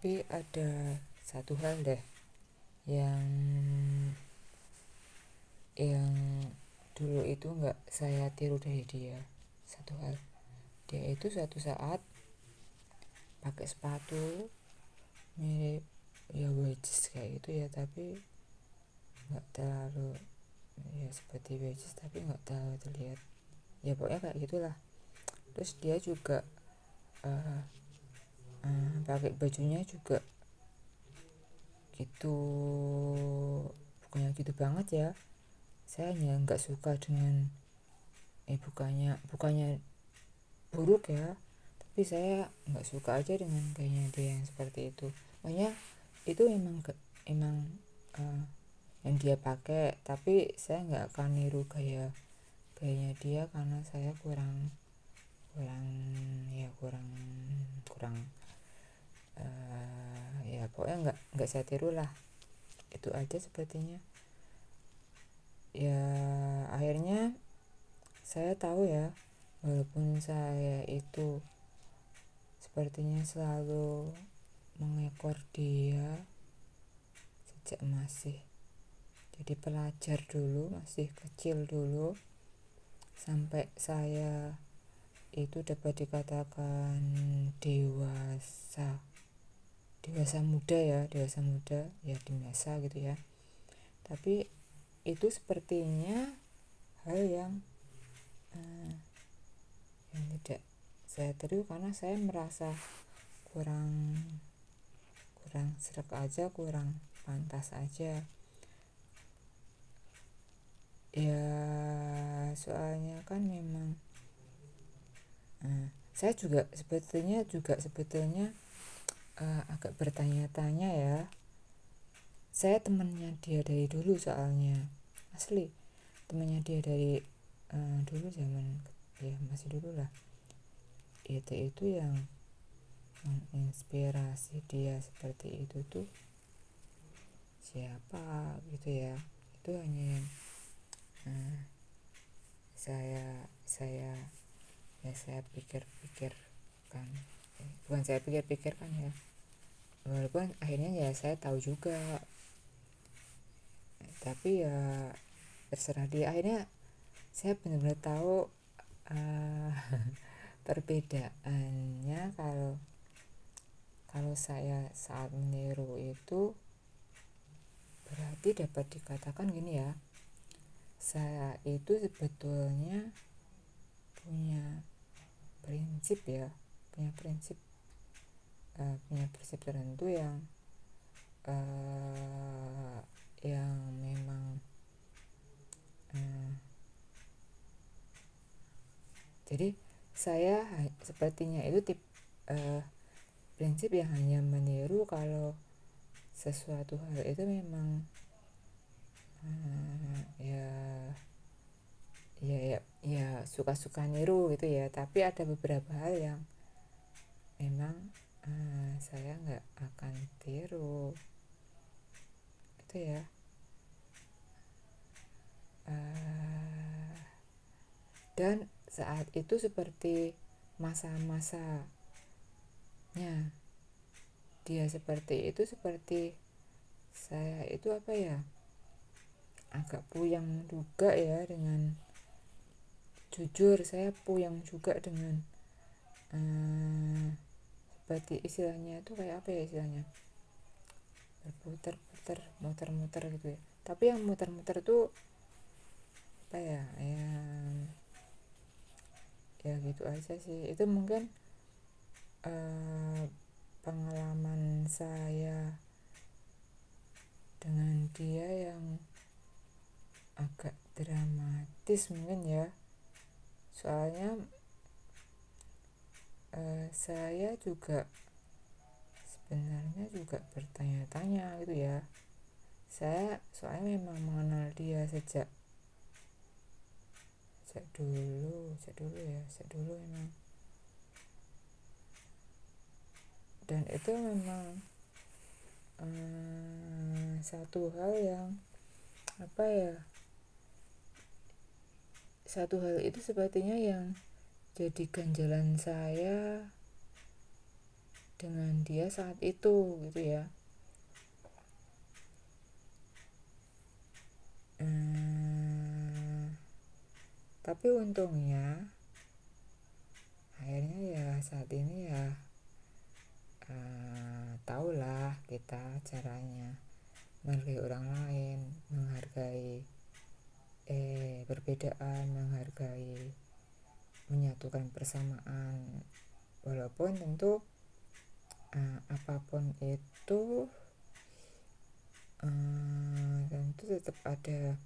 Tapi ada satu hal deh yang yang dulu itu nggak saya tiru dari dia. Satu hal, dia itu suatu saat pakai sepatu mirip ya wedges kayak gitu ya, tapi nggak terlalu ya seperti wedges, tapi nggak terlalu terlihat ya, pokoknya kayak gitulah. Terus dia juga uh, pakai bajunya juga gitu, bukannya gitu banget ya. Saya hanya nggak suka dengan bukannya buruk ya, tapi saya nggak suka aja dengan gayanya dia yang seperti itu. Makanya itu emang uh, yang dia pakai, tapi saya nggak akan niru gayanya dia karena saya kurang kurang ya kurang kurang ya pokoknya nggak saya tiru lah. Itu aja sepertinya ya. Akhirnya saya tahu ya, walaupun saya itu sepertinya selalu mengekor dia sejak masih jadi pelajar dulu, masih kecil dulu, sampai saya itu dapat dikatakan dewasa dewasa muda ya, dewasa gitu ya. Tapi itu sepertinya hal yang tidak saya tiru karena saya merasa kurang kurang serak aja, kurang pantas aja ya. Soalnya kan memang saya juga sebetulnya agak bertanya-tanya ya. Saya temannya dia dari dulu, soalnya asli temannya dia dari dulu, zaman ya masih dulu lah. Itu yang menginspirasi dia seperti itu tuh siapa gitu ya. Itu hanya yang saya pikir-pikirkan, bukan saya pikir-pikirkan ya, walaupun akhirnya ya saya tahu juga, tapi ya terserah dia. Akhirnya saya benar-benar tahu perbedaannya. Kalau saya saat meniru itu berarti dapat dikatakan gini ya, saya itu sebetulnya punya prinsip ya, punya prinsip tertentu yang memang jadi saya sepertinya itu prinsip yang hanya meniru kalau sesuatu hal itu memang ya suka-suka niru gitu ya. Tapi ada beberapa hal yang memang saya nggak akan tiru itu ya. Dan saat itu seperti masa-masanya dia seperti itu, seperti saya itu apa ya, agak puyeng juga ya. Dengan jujur saya puyeng juga dengan seperti istilahnya itu kayak apa ya, istilahnya berputar-putar, muter-muter gitu ya. Tapi yang muter-muter tuh apa ya, ya gitu aja sih. Itu mungkin pengalaman saya dengan dia yang agak dramatis mungkin ya. Soalnya saya juga sebenarnya juga bertanya-tanya gitu ya. Saya soalnya memang mengenal dia sejak dulu memang. Dan itu memang satu hal yang apa ya, satu hal itu sepertinya yang jadi ganjalan saya dengan dia saat itu gitu ya. Tapi untungnya akhirnya ya saat ini ya tahulah kita caranya menghargai orang lain, menghargai perbedaan, menghargai, menyatukan persamaan. Walaupun tentu apapun itu tentu tetap ada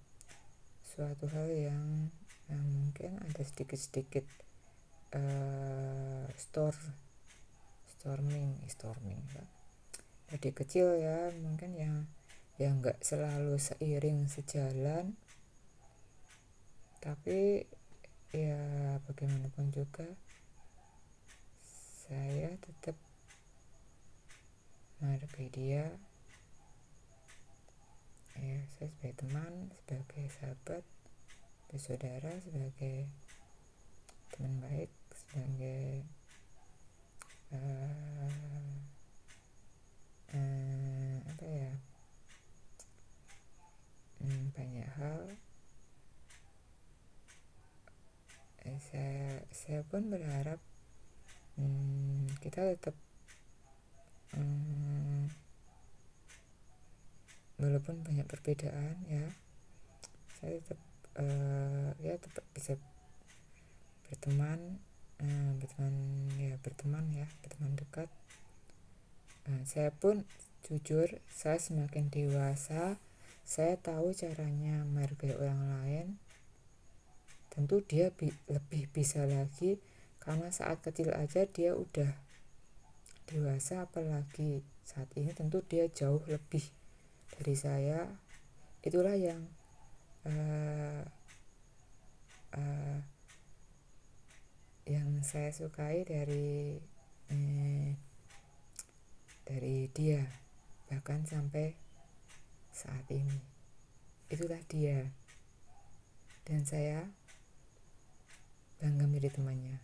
suatu hal yang mungkin ada sedikit-sedikit storming Adik kecil ya, mungkin yang nggak selalu seiring sejalan, tapi ya bagaimanapun juga saya tetap menghargai dia ya, saya sebagai teman, sebagai sahabat, sebagai saudara, sebagai teman baik, sebagai banyak hal. Saya pun berharap kita tetap walaupun banyak perbedaan ya, saya tetap tetap bisa berteman berteman dekat. Saya pun jujur, saya semakin dewasa, saya tahu caranya menghargai orang lain. Tentu dia lebih bisa lagi, karena saat kecil aja dia udah dewasa, apalagi saat ini tentu dia jauh lebih dari saya. Itulah yang saya sukai dari dia, bahkan sampai saat ini. Itulah dia, dan saya bangga menjadi temannya.